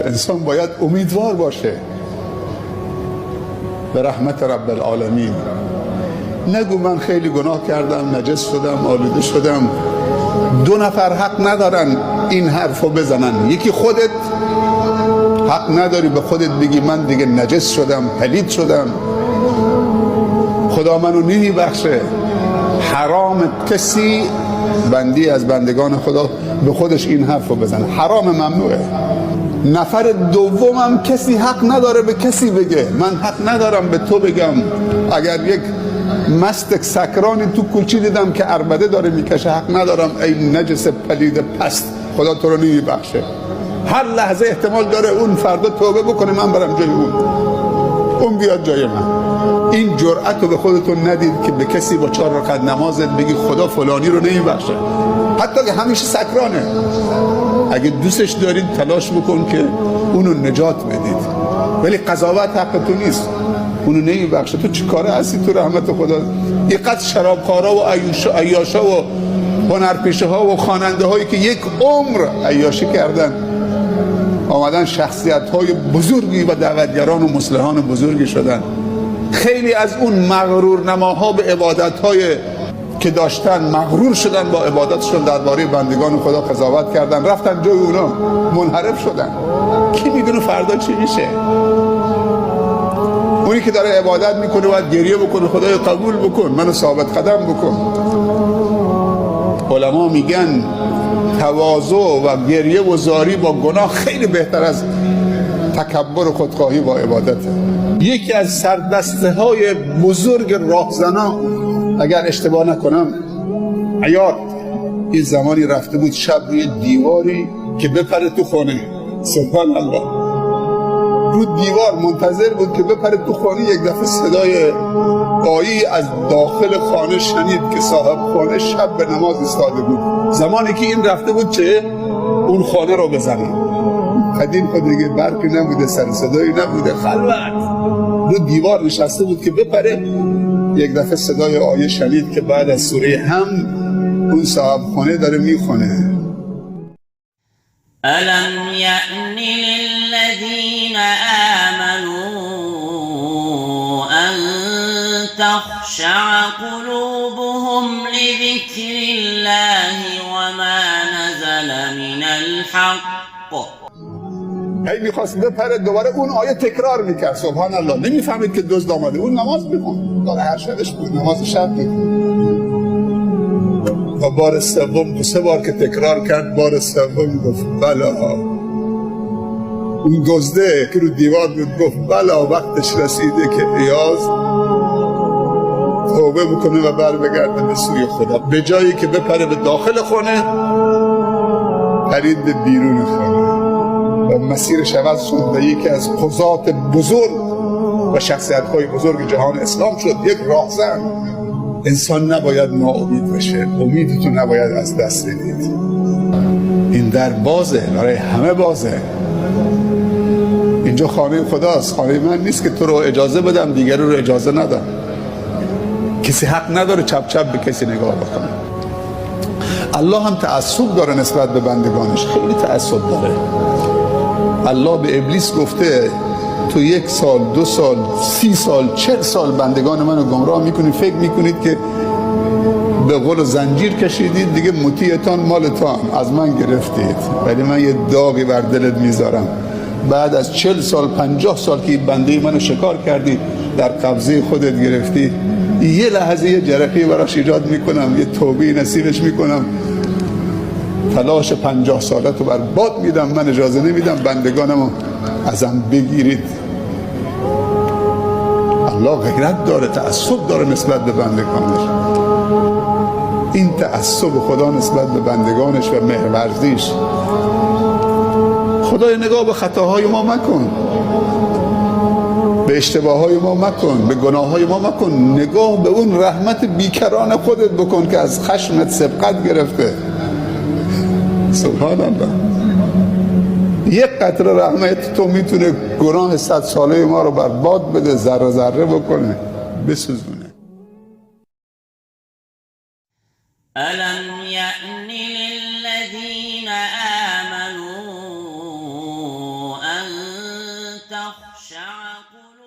انسان باید امیدوار باشه به رحمت رب العالمین. نگو من خیلی گناه کردم، نجس شدم، آلوده شدم. دو نفر حق ندارن این حرفو بزنن. یکی خودت حق نداری به خودت بگی من دیگه نجس شدم، پلید شدم، خدا منو نمیبخشه. حرام کسی بندی از بندگان خدا به خودش این حرفو بزنه، حرام، ممنوعه. نفر دومم کسی حق نداره به کسی بگه من حق ندارم به تو بگم. اگر یک مستک سکرانی تو کوچی دیدم که عربده داره میکشه، حق ندارم ای نجس پلید پست، خدا تو رو نمیبخشه. هر لحظه احتمال داره اون فردا توبه بکنه، من برم جای اون بیاد جای من. این جرأت رو به خودتون ندید که به کسی با 4 رکعت نمازت بگی خدا فلانی رو نمیبخشه، حتی که همیشه سکرانه. اگه دوستش دارید تلاش بکن که اونو نجات بدید، ولی قضاوت حق تو نیست، اونو نمیبخشه. تو چی کاره هستی تو رحمت خدا؟ اینقدر شرابخوارا و عیاشا و هنرپیشه ها و خواننده هایی که یک عمر عیاشی کردن آمدن شخصیت های بزرگی و دعوتگران و مصلحان بزرگی شدن. خیلی از اون مغرور نماها به عبادت های که داشتن مغرور شدن با عبادتشون، درباره بندگان خدا قضاوت کردن، رفتن جای اونا، منحرف شدن. کی میدونه فردا چی میشه؟ اونی که داره عبادت میکنه باید گریه بکنه خدای قبول بکن، منو ثابت قدم بکن. علما میگن تواضع و گریه و زاری با گناه خیلی بهتر از تکبر و خودخواهی با عبادته. یکی از سردسته های بزرگ راهزنا، اگر اشتباه نکنم عیاط، این زمانی رفته بود شب روی دیواری که بپره تو خانه، سبحان الله، رو دیوار منتظر بود که بپره تو خانه. یک دفعه صدای آیی از داخل خانه شنید که صاحب خانه شب به نماز ایستاده بود. زمانی که این رفته بود چه اون خانه رو بزنه. قدیم خود دیگه برقی نبوده، سر صدایی نبوده، خلوت، رو دیوار نشسته بود که بپره. یک دفعه صدای آیه شنید که بعد از سوره هم اون صاحب خانه داره میخونه ألم يأن للذين آمنوا أن تخشع قلوبهم لذكر الله وما نزل من الحق. هی میخواست بپره، دوباره اون آیه تکرار میکرد. سبحان الله، نمیفهمید که دزد آمده. اون نماز میخوند، داره هر شبش بود نماز شب میخوند. و بار سوم 2-3 بار که تکرار کرد، بار سوم گفت بلا. اون دزده که رو دیوار بود گفت بلا، وقتش رسیده که ایاز توبه بکنه و بر بگرده به سوی خدا. به جایی که بپره به داخل خانه، پرید به بیرون خانه و مسیرش عوض شد و یکی از قضات بزرگ و شخصیت‌های بزرگ جهان اسلام شد. یک راهزن. انسان نباید ناامید بشه، امیدتو نباید از دست بدید. این در بازه، برای همه بازه. اینجا خانه خداست، خانه من نیست که تو رو اجازه بدم دیگر رو اجازه ندم. کسی حق نداره چپ چپ به کسی نگاه بکنه. الله هم تعصب داره نسبت به بندگانش، خیلی تعصب داره. الله به ابلیس گفته تو 1 سال، 2 سال، 30 سال، 40 سال بندگان منو گمراه میکنید، فکر میکنید که به قول زنجیر کشیدید، دیگه مطیعتان مالتان، از من گرفتید، ولی من یه داغی بر دلت میذارم. بعد از 40 سال 50 سال که بنده منو شکار کردی، در قبضه خودت گرفتی، یه لحظه یه جرقی براش ایجاد میکنم، یه توبه نصیبش میکنم، تلاش 50 سالت رو برباد میدم. من اجازه نمیدم بندگانمو ازم بگیرید. الله غیرت داره، تعصب داره نسبت به بندگانش. این تعصب خدا نسبت به بندگانش و مهرورزیش. خدای نگاه به خطاهای ما مکن، به اشتباههای ما مکن، به گناههای ما مکن. نگاه به اون رحمت بیکران خودت بکن که از خشمت سبقت گرفته. سبحان الله، یک قطره رحمت تو میتونه گناه 100 ساله ما رو برباد بده، ذره ذره بکنه، بسوزونه. ألم يأن للذين آمنوا أن تخشع قلوبهم